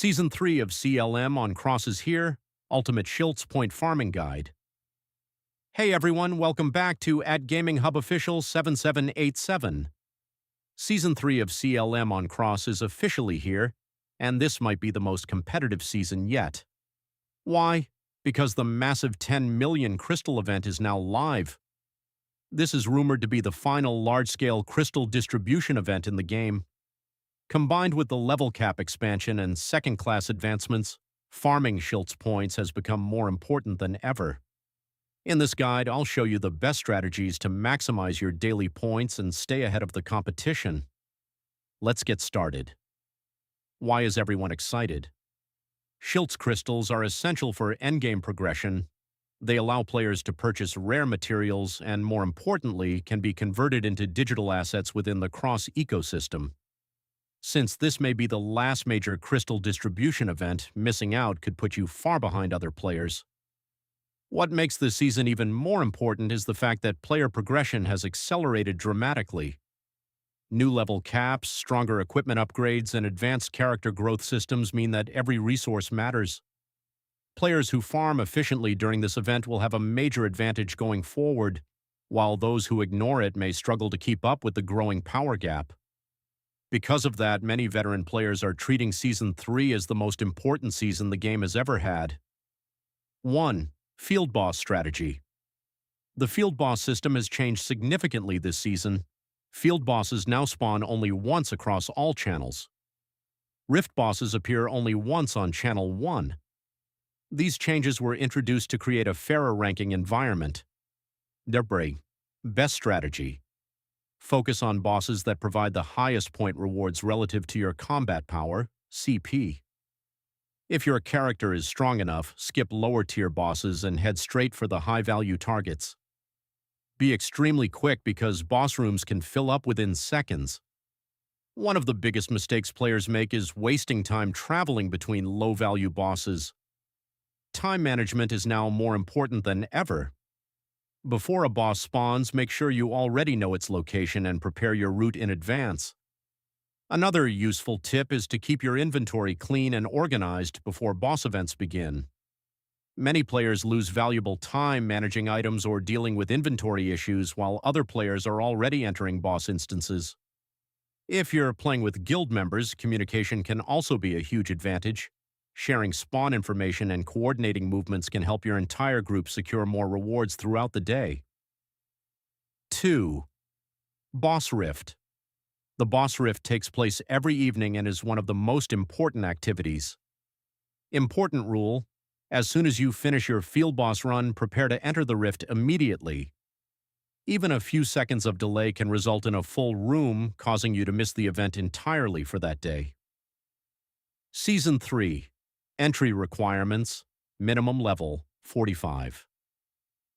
Season 3 of CLM on Crosses here, Ultimate Shiltz Point Farming Guide. Hey everyone, welcome back to @GamingHubOfficial7787. Season 3 of CLM on Cross is officially here, and this might be the most competitive season yet. Why? Because the massive 10 million crystal event is now live. This is rumored to be the final large-scale crystal distribution event in the game. Combined with the level cap expansion and second-class advancements, farming Shiltz points has become more important than ever. In this guide, I'll show you the best strategies to maximize your daily points and stay ahead of the competition. Let's get started. Why is everyone excited? Shiltz crystals are essential for endgame progression. They allow players to purchase rare materials and, more importantly, can be converted into digital assets within the Cross ecosystem. Since this may be the last major crystal distribution event, missing out could put you far behind other players. What makes this season even more important is the fact that player progression has accelerated dramatically. New level caps, stronger equipment upgrades, and advanced character growth systems mean that every resource matters. Players who farm efficiently during this event will have a major advantage going forward, while those who ignore it may struggle to keep up with the growing power gap. Because of that, many veteran players are treating Season 3 as the most important season the game has ever had. 1. Field Boss Strategy. The Field Boss system has changed significantly this season. Field Bosses now spawn only once across all channels. Rift Bosses appear only once on Channel 1. These changes were introduced to create a fairer ranking environment. Debris. Best Strategy. Focus on bosses that provide the highest point rewards relative to your combat power, CP. If your character is strong enough, skip lower-tier bosses and head straight for the high-value targets. Be extremely quick because boss rooms can fill up within seconds. One of the biggest mistakes players make is wasting time traveling between low-value bosses. Time management is now more important than ever. Before a boss spawns, make sure you already know its location and prepare your route in advance. Another useful tip is to keep your inventory clean and organized before boss events begin. Many players lose valuable time managing items or dealing with inventory issues while other players are already entering boss instances. If you're playing with guild members, communication can also be a huge advantage. Sharing spawn information and coordinating movements can help your entire group secure more rewards throughout the day. 2. Boss Rift. The Boss Rift takes place every evening and is one of the most important activities. Important rule: as soon as you finish your field boss run, prepare to enter the rift immediately. Even a few seconds of delay can result in a full room, causing you to miss the event entirely for that day. Season 3. Entry requirements: minimum level 45.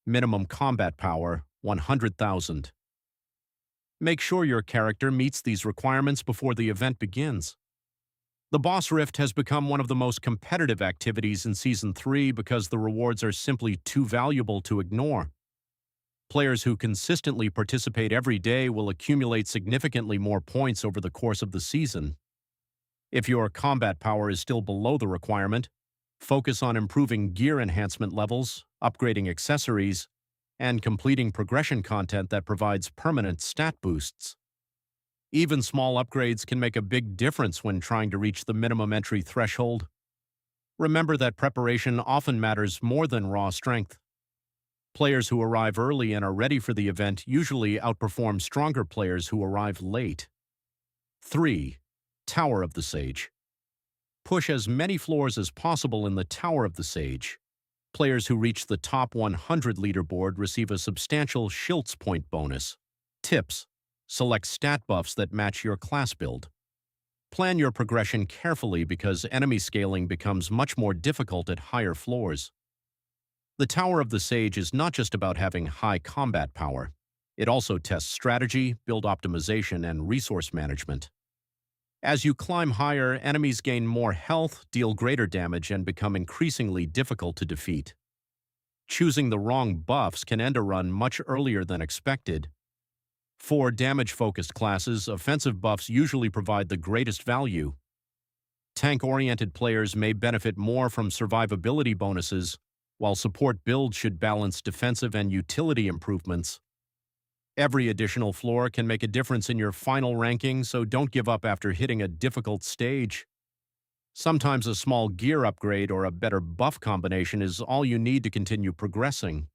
Minimum combat power 100,000. Make sure your character meets these requirements before the event begins. The Boss Rift has become one of the most competitive activities in Season 3 because the rewards are simply too valuable to ignore. Players who consistently participate every day will accumulate significantly more points over the course of the season. If your combat power is still below the requirement, focus on improving gear enhancement levels, upgrading accessories, and completing progression content that provides permanent stat boosts. Even small upgrades can make a big difference when trying to reach the minimum entry threshold. Remember that preparation often matters more than raw strength. Players who arrive early and are ready for the event usually outperform stronger players who arrive late. 3. Tower of the Sage. Push as many floors as possible in the Tower of the Sage. Players who reach the top 100 leaderboard receive a substantial Shiltz point bonus. Tips: select stat buffs that match your class build. Plan your progression carefully because enemy scaling becomes much more difficult at higher floors. The Tower of the Sage is not just about having high combat power. It also tests strategy, build optimization, and resource management. As you climb higher, enemies gain more health, deal greater damage, and become increasingly difficult to defeat. Choosing the wrong buffs can end a run much earlier than expected. For damage-focused classes, offensive buffs usually provide the greatest value. Tank-oriented players may benefit more from survivability bonuses, while support builds should balance defensive and utility improvements. Every additional floor can make a difference in your final ranking, so don't give up after hitting a difficult stage. Sometimes a small gear upgrade or a better buff combination is all you need to continue progressing.